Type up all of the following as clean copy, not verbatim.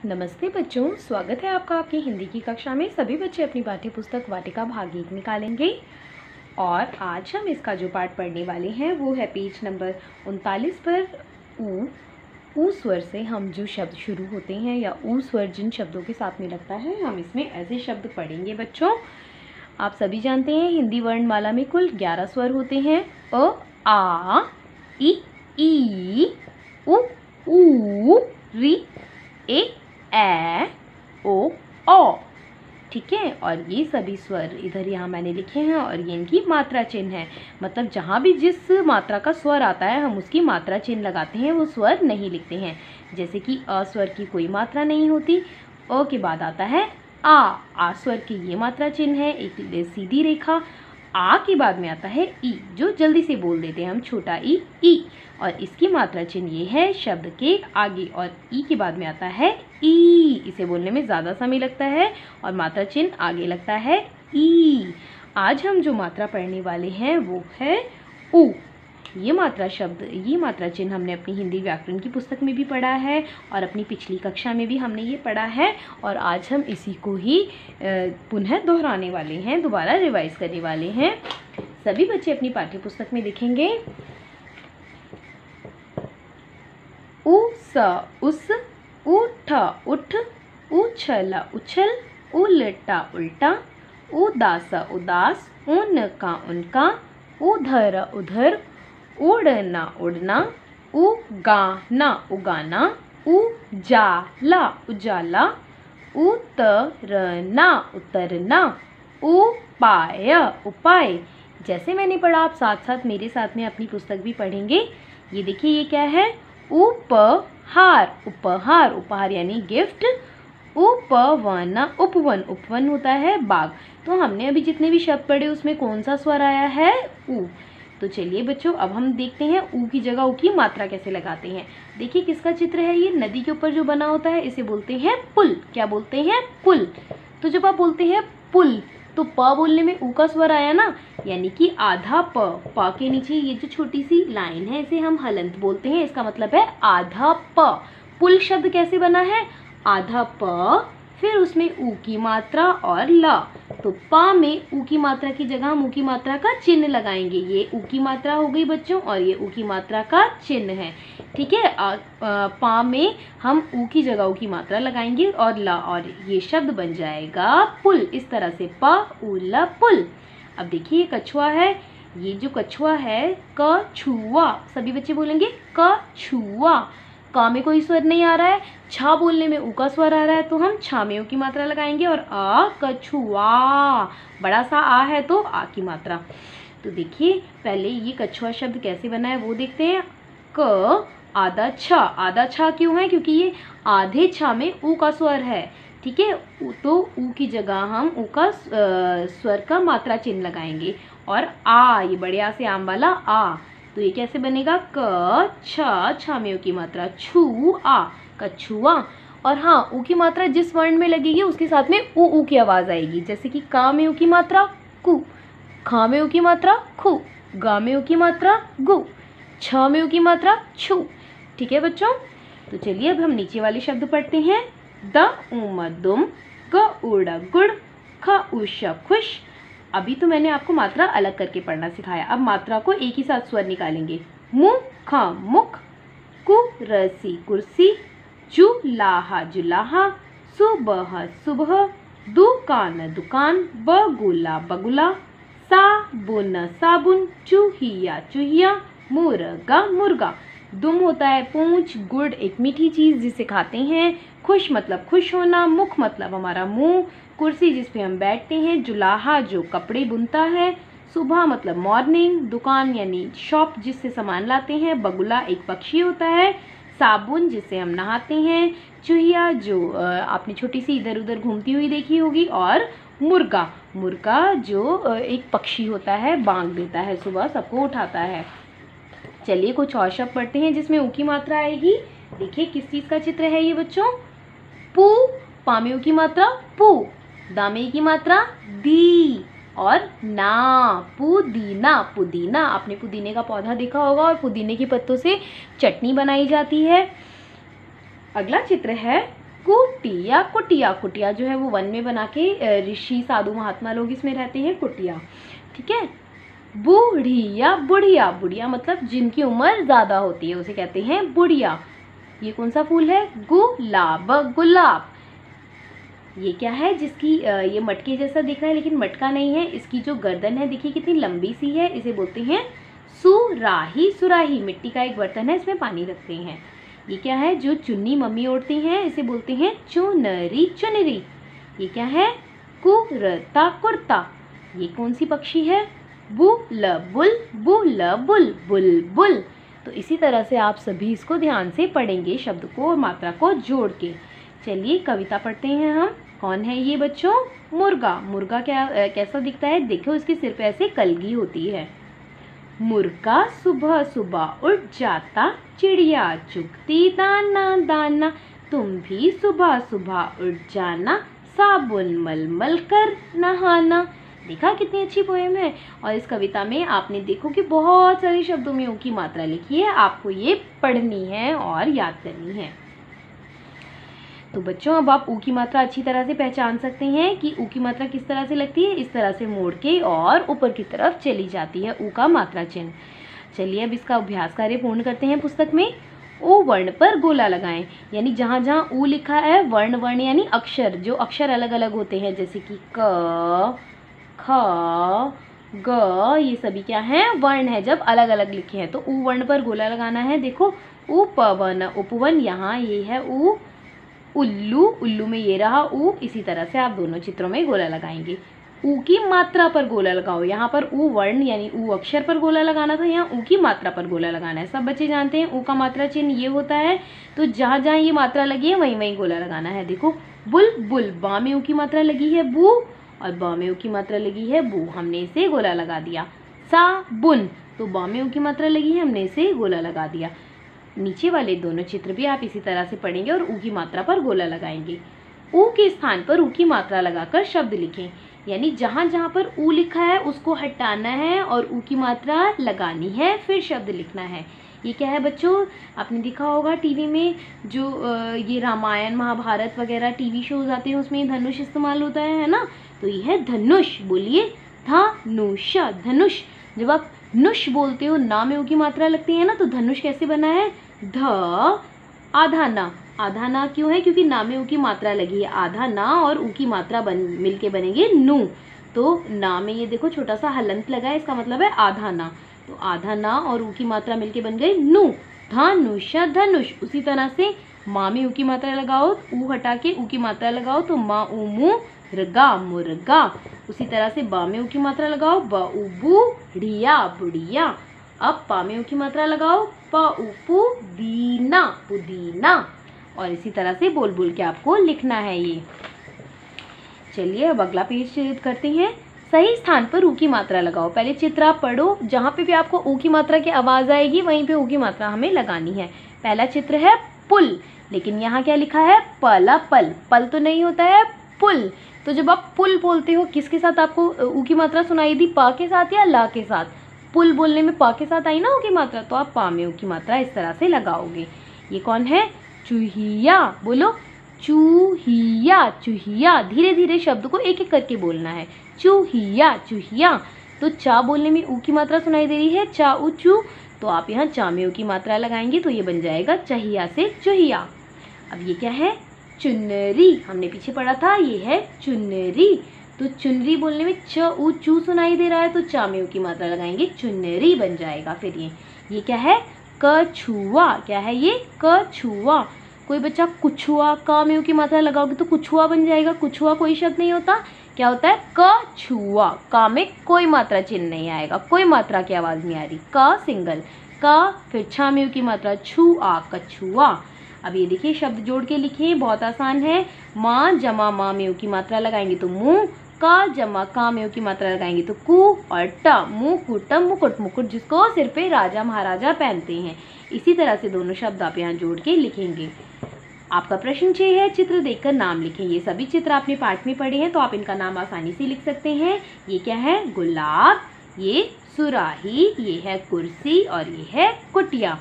नमस्ते बच्चों, स्वागत है आपका आपकी हिंदी की कक्षा में। सभी बच्चे अपनी पाठ्य पुस्तक वाटिका भाग 1 निकालेंगे और आज हम इसका जो पाठ पढ़ने वाले हैं वो है पेज नंबर 39 पर ऊ स्वर से हम जो शब्द शुरू होते हैं या ऊ स्वर जिन शब्दों के साथ में लगता है हम इसमें ऐसे शब्द पढ़ेंगे। बच्चों, आप सभी जानते हैं हिंदी वर्णमाला में कुल 11 स्वर होते हैं। अ, आ, ई, उ, री, ए, ओ, औ। ठीक है, और ये सभी स्वर इधर यहाँ मैंने लिखे हैं और ये इनकी मात्रा चिन्ह है। मतलब जहाँ भी जिस मात्रा का स्वर आता है हम उसकी मात्रा चिन्ह लगाते हैं, वो स्वर नहीं लिखते हैं। जैसे कि अ स्वर की कोई मात्रा नहीं होती। अ के बाद आता है आ स्वर की ये मात्रा चिन्ह है, एक सीधी रेखा। आ के बाद में आता है ई, जो जल्दी से बोल देते हैं हम, छोटा ई, और इसकी मात्रा चिन्ह ये है शब्द के आगे। और ई के बाद में आता है ई, इसे बोलने में ज़्यादा समय लगता है और मात्रा चिन्ह आगे लगता है ई। आज हम जो मात्रा पढ़ने वाले हैं वो है उ। ये मात्रा चिन्ह हमने अपनी हिंदी व्याकरण की पुस्तक में भी पढ़ा है और अपनी पिछली कक्षा में भी हमने ये पढ़ा है और आज हम इसी को ही पुनः दोहराने वाले हैं, दोबारा रिवाइज करने वाले हैं। सभी बच्चे अपनी पाठ्य पुस्तक में लिखेंगे उस, उठ, उठ, उछल, उछल, उल्टा, उल्टा, उदास, उदास, उनका, उनका, उधर, उधर, उड़ना, उड़ना, उगाना, उगाना, उजाला, उजाला, उतरना, उतरना, उपाय, उपाय। जैसे मैंने पढ़ा आप साथ साथ मेरे साथ में अपनी पुस्तक भी पढ़ेंगे। ये देखिए, ये क्या है? उपहार, उपहार, उपहार यानी गिफ्ट। उपवन, उपवन, उपवन होता है बाग। तो हमने अभी जितने भी शब्द पढ़े उसमें कौन सा स्वर आया है? उ। तो चलिए बच्चों, अब हम देखते हैं ऊ की जगह ऊ की मात्रा कैसे लगाते हैं। देखिए किसका चित्र है ये? नदी के ऊपर जो बना होता है इसे बोलते हैं पुल। क्या बोलते हैं? पुल। तो जब आप बोलते हैं पुल तो प बोलने में ऊ का स्वर आया ना, यानी कि आधा प के नीचे ये जो छोटी सी लाइन है इसे हम हलंत बोलते हैं। इसका मतलब है आधा प। पुल शब्द कैसे बना है? आधा प, फिर उसमें ऊ की मात्रा और ल। तो प में ऊ की मात्रा की जगह हम ऊ की मात्रा का चिन्ह लगाएंगे। ये ऊ की मात्रा हो गई बच्चों और ये ऊ की मात्रा का चिन्ह है। ठीक है, प में हम ऊ की जगह ऊ की मात्रा लगाएंगे और ल, और ये शब्द बन जाएगा पुल। इस तरह से प उ ल पुल। अब देखिए ये कछुआ है। ये जो कछुआ है कछुआ, सभी बच्चे बोलेंगे कछुआ। क में कोई स्वर नहीं आ रहा है, छ बोलने में ऊ का स्वर आ रहा है तो हम छ में ऊ की मात्रा लगाएंगे और अ कछुआ, बड़ा सा आ है तो आ की मात्रा। तो देखिए पहले ये कछुआ शब्द कैसे बना है वो देखते हैं। क आधा छ, आधा छ क्यों है? क्योंकि ये आधे छ में ऊ का स्वर है। ठीक है, तो ऊ की जगह हम ऊ का स्वर का मात्रा चिन्ह लगाएंगे। और आ, ये बड़े आ से आम वाला आ, तो ये कैसे बनेगा? क छ में ऊ की मात्रा, छु आ, कछुआ। और हाँ, ऊ की मात्रा जिस वर्ण में लगेगी उसके साथ में ऊ की आवाज आएगी। जैसे कि का में ऊ की मात्रा कु, खा में ऊ की मात्रा खु, गा में ऊ की मात्रा गु, छ में ऊ की मात्रा छु। ठीक है बच्चों, तो चलिए अब हम नीचे वाले शब्द पढ़ते हैं। द उम दुम, ग उड़ गुड़, ख उश खुश। अभी तो मैंने आपको मात्रा अलग करके पढ़ना सिखाया, अब मात्रा को एक ही साथ स्वर निकालेंगे। मु ख मुख, कुरसी कुर्सी, जुलाहा जुलाहा, सुबह सुबह, दुकान दुकान, बगुला बगुला, साबुन साबुन, चूहिया चूहिया, मुर्गा मुर्गा। दुम होता है पूंछ, गुड़ एक मीठी चीज़ जिसे खाते हैं, खुश मतलब खुश होना, मुख मतलब हमारा मुंह, कुर्सी जिस पे हम बैठते हैं, जुलाहा जो कपड़े बुनता है, सुबह मतलब मॉर्निंग, दुकान यानी शॉप जिससे सामान लाते हैं, बगुला एक पक्षी होता है, साबुन जिससे हम नहाते हैं, चूहिया जो आपने छोटी सी इधर उधर घूमती हुई देखी होगी, और मुर्गा, मुर्गा जो एक पक्षी होता है, बांग देता है, सुबह सबको उठाता है। चलिए कुछ और शब्द पढ़ते हैं जिसमें ऊ की मात्रा आएगी। देखिए किस चीज़ का चित्र है ये बच्चों? पू, पा में ऊ की मात्रा पू, दा में की मात्रा दी, और ना, पुदीना, पुदीना। आपने पुदीने का पौधा देखा होगा और पुदीने के पत्तों से चटनी बनाई जाती है। अगला चित्र है कुटिया, कुटिया, कुटिया जो है वो वन में बना के ऋषि साधु महात्मा लोग इसमें रहते हैं, कुटिया। ठीक है। बुढ़िया, बुढ़िया, बुढ़िया मतलब जिनकी उम्र ज़्यादा होती है उसे कहते हैं बुढ़िया। ये कौन सा फूल है? गुलाब, गुलाब। ये क्या है जिसकी ये मटके जैसा दिख रहा है लेकिन मटका नहीं है, इसकी जो गर्दन है देखिए कितनी लंबी सी है, इसे बोलते हैं सुराही, सुराही। मिट्टी का एक बर्तन है, इसमें पानी रखते हैं। ये क्या है? जो चुन्नी मम्मी ओढ़ती हैं इसे बोलते हैं चुनरी, चुनरी। ये क्या है? कुर्ता, कुर्ता। ये कौन सी पक्षी है? बुलबुल, बुलबुल, बुलबुल। तो इसी तरह से आप सभी इसको ध्यान से पढ़ेंगे, शब्द को और मात्रा को जोड़ के। चलिए कविता पढ़ते हैं हम। कौन है ये बच्चों? मुर्गा। मुर्गा कैसा दिखता है? देखो इसके सिर पे ऐसे कलगी होती है। मुर्गा सुबह सुबह उठ जाता, चिड़िया चुगती दाना दाना, तुम भी सुबह सुबह उठ जाना, साबुन मलमल कर नहाना। देखा कितनी अच्छी पोएम है। और इस कविता में आपने देखो कि बहुत सारे शब्दों में ऊ की मात्रा लिखी है, आपको ये पढ़नी है और याद करनी है। तो बच्चों अब आप ऊ की मात्रा अच्छी तरह से पहचान सकते हैं कि ऊ की मात्रा किस तरह से लगती है। इस तरह से मोड़ के और ऊपर की तरफ चली जाती है ऊ का मात्रा चिन्ह। चलिए अब इसका अभ्यास कार्य पूर्ण करते हैं। पुस्तक में ऊ वर्ण पर गोला लगाएं, यानी जहाँ जहाँ ऊ लिखा है वर्ण, वर्ण यानी अक्षर, जो अक्षर अलग अलग होते हैं जैसे कि क, ख, ग, ये सभी क्या हैं? वर्ण है जब अलग अलग लिखे हैं। तो ऊ वर्ण पर गोला लगाना है। देखो उपवन, उपवन यहाँ ये है ऊ। उल्लू, उल्लू में ये रहा ऊ। इसी तरह से आप दोनों चित्रों में गोला लगाएंगे। ऊ की मात्रा पर गोला लगाओ। यहाँ पर ऊ वर्ण यानी ऊ अक्षर पर गोला लगाना था, यहाँ ऊ की मात्रा पर गोला लगाना है। सब बच्चे जानते हैं ऊ का मात्रा चिन्ह ये होता है, तो जहाँ जहाँ ये मात्रा लगी है वहीं वहीं गोला लगाना है। देखो बुल, बुल, बा में ऊ की मात्रा लगी है बू, और बा में ऊ की मात्रा लगी है बू, हमने इसे गोला लगा दिया। साबुन, तो बा में ऊ की मात्रा लगी है, हमने इसे गोला लगा दिया। नीचे वाले दोनों चित्र भी आप इसी तरह से पढ़ेंगे और ऊ की मात्रा पर गोला लगाएंगे। ऊ के स्थान पर ऊ की मात्रा लगाकर शब्द लिखें, यानी जहाँ जहाँ पर ऊ लिखा है उसको हटाना है और ऊ की मात्रा लगानी है, फिर शब्द लिखना है। ये क्या है बच्चों? आपने देखा होगा टीवी में जो ये रामायण महाभारत वगैरह टीवी शोज आते हैं उसमें धनुष इस्तेमाल होता है ना? तो ये है धनुष। बोलिए धनुष, धनुष। जब आप नुष बोलते हो, ना में ऊ की मात्रा लगती है ना, तो धनुष कैसे बना है? ध, आधा ना। आधा ना क्यों है? क्योंकि ना में ऊ की मात्रा लगी है। आधा ना और ऊ की मात्रा मिलके बनेंगे नू। तो ना में ये देखो छोटा सा हलंत लगा है, इसका मतलब है आधा ना। तो आधा ना और ऊ की मात्रा मिलके बन गई नू, धनुष, धनुष। उसी तरह से माँ में ऊ की मात्रा लगाओ, ऊ हटा के ऊ की मात्रा लगाओ तो माँ ऊ मु रगा, मुर्गा। उसी तरह से बा में ऊ की मात्रा लगाओ, ब उ बुढ़िया, बुढ़िया। अब पा में ऊ की मात्रा लगाओ, प उ पुदीना, पुदीना। और इसी तरह से बोल बोल के आपको लिखना है ये। चलिए अब अगला पेज करते हैं। सही स्थान पर ऊ की मात्रा लगाओ। पहले चित्र आप पढ़ो, जहाँ पे भी आपको ऊ की मात्रा की आवाज़ आएगी वहीं पे ऊ की मात्रा हमें लगानी है। पहला चित्र है पुल, लेकिन यहाँ क्या लिखा है? पला, पल। पल तो नहीं होता है, पुल। तो जब आप पुल बोलते हो किसके साथ आपको ऊ की मात्रा सुनाई दी? पा के साथ या ला के साथ? पुल बोलने में पा के साथ आई ना ऊ की मात्रा, तो आप पा में ऊ की मात्रा इस तरह से लगाओगे। ये कौन है? चूहिया। बोलो चूहिया, चूहिया। धीरे धीरे शब्द को एक एक करके बोलना है। चूहिया, चूहिया। तो चा बोलने में ऊ की मात्रा सुनाई दे रही है, चा ऊ चू, तो आप यहाँ चा में ऊ की मात्रा लगाएंगे तो ये बन जाएगा चहिया से चूहिया। अब ये क्या है? चुनरी। हमने पीछे पढ़ा था, ये है चुनरी। तो चुनरी बोलने में च ऊ चू सुनाई दे रहा है, तो चा में ऊ की मात्रा लगाएंगे, चुनरी बन जाएगा। फिर ये क्या है? कछुआ। क्या है ये? कछुआ। कोई बच्चा कुछुआ, का में ऊ की मात्रा लगाओगे तो कुछुआ बन जाएगा। कुछुआ कोई शब्द नहीं होता, क्या होता है? कछुआ। का में कोई मात्रा चिन्ह नहीं आएगा, कोई मात्रा की आवाज़ नहीं आ रही। का सिंगल, का, फिर छा में ऊ की मात्रा छू आ, कछुआ। अब ये देखिए शब्द जोड़ के लिखिए, बहुत आसान है। माँ जमा माँ में ऊ की मात्रा लगाएंगे तो मुँह, का जमा का में ऊ की मात्रा लगाएंगे तो कु, और ट मुकुट, मुकुट, मुकुट जिसको सिर पे राजा महाराजा पहनते हैं। इसी तरह से दोनों शब्द आप यहाँ जोड़ के लिखेंगे। आपका प्रश्न 6 है, चित्र देखकर नाम लिखें। ये सभी चित्र आपने पाठ में पढ़े हैं तो आप इनका नाम आसानी से लिख सकते हैं। ये क्या है? गुलाब, ये सुराही, ये है कुर्सी और ये है कुटिया।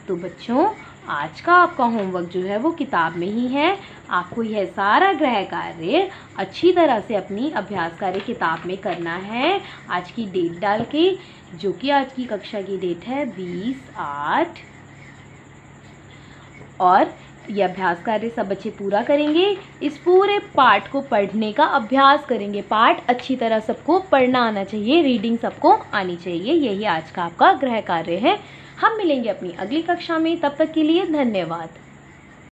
तो बच्चों आज का आपका होमवर्क जो है वो किताब में ही है। आपको यह सारा गृह कार्य अच्छी तरह से अपनी अभ्यास कार्य किताब में करना है। आज की डेट डाल के, जो कि आज की कक्षा की डेट है 20/8, और ये अभ्यास कार्य सब बच्चे पूरा करेंगे। इस पूरे पाठ को पढ़ने का अभ्यास करेंगे। पाठ अच्छी तरह सबको पढ़ना आना चाहिए, रीडिंग सबको आनी चाहिए। यही आज का आपका गृह कार्य है। हम मिलेंगे अपनी अगली कक्षा में, तब तक के लिए धन्यवाद।